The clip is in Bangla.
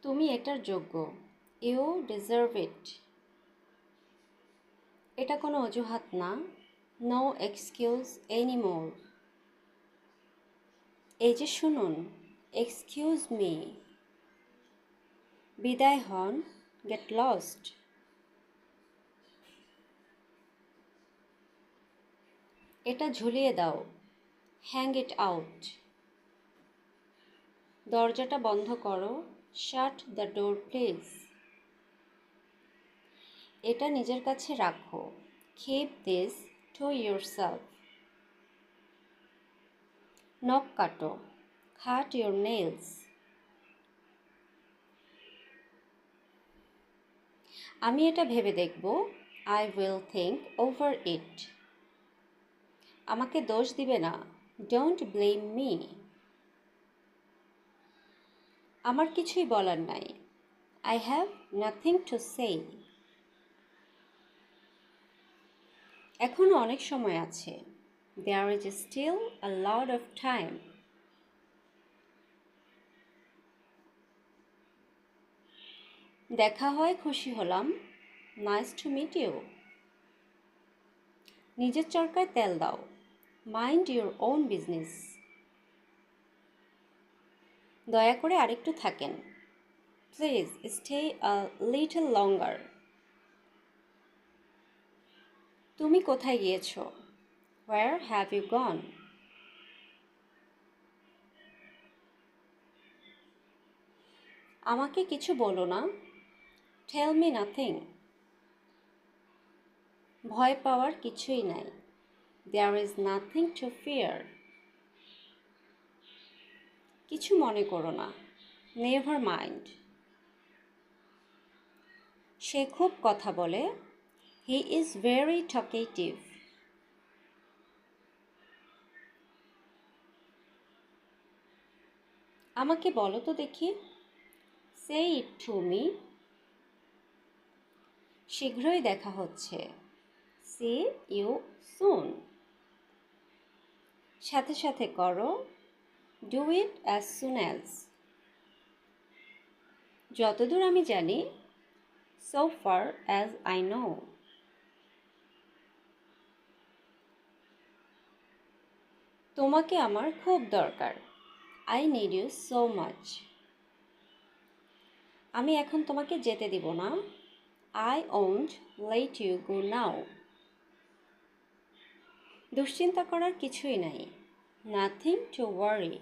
তুমি এটার যোগ্য। You deserve it. এটা কোনো অজুহাত না। No excuse anymore. এই যে শুনুন, এক্সকিউজ মি। বিদায় হন, গেট লস্ট। এটা ঝুলিয়ে দাও, হ্যাং ইট আউট। দরজাটা বন্ধ করো, শাট দ্য ডোর প্লিজ। এটা নিজের কাছে রাখো, কিপ দিস টু ইয়োরসেলফ। নখ কাটো, কাট ইয়োর নেলস। আমি এটা ভেবে দেখব, I will think over it. আমাকে দোষ দিবে না, ডোন্ট ব্লেম মি। আমার কিছুই বলার নাই, I have nothing to say. এখনও অনেক সময় আছে, there is still a lot of time. দেখা হয় খুশি হলাম, নাইস টু মিট ইউ। নিজের চরকায় তেল দাও, মাইন্ড ইউর ওন বিজনেস। দয়া করে আরেকটু থাকেন, please stay a little longer. তুমি কোথায় গিয়েছো? Where have you gone? আমাকে কিছু বলো না, টেল মি নাথিং। ভয় পাওয়ার কিছুই নাই, there is nothing to fear. কিছু মনে করো না, নেভার মাইন্ড। সে খুব কথা বলে, হি ইজ ভেরি টকেটিভ। আমাকে বলো তো দেখি, সে ইট টু মি। শীঘ্রই দেখা হচ্ছে, সি ইউ সুন। সাথে সাথে করো, do it as soon as. যতদূর আমি জানি, so far as I know. তোমাকে আমার খুব দরকার, I need you so much. আমি এখন তোমাকে যেতে দিব না, I won't let you go now. দুশ্চিন্তা করার কিছুই নাই, নাথিং টু ওয়ারি।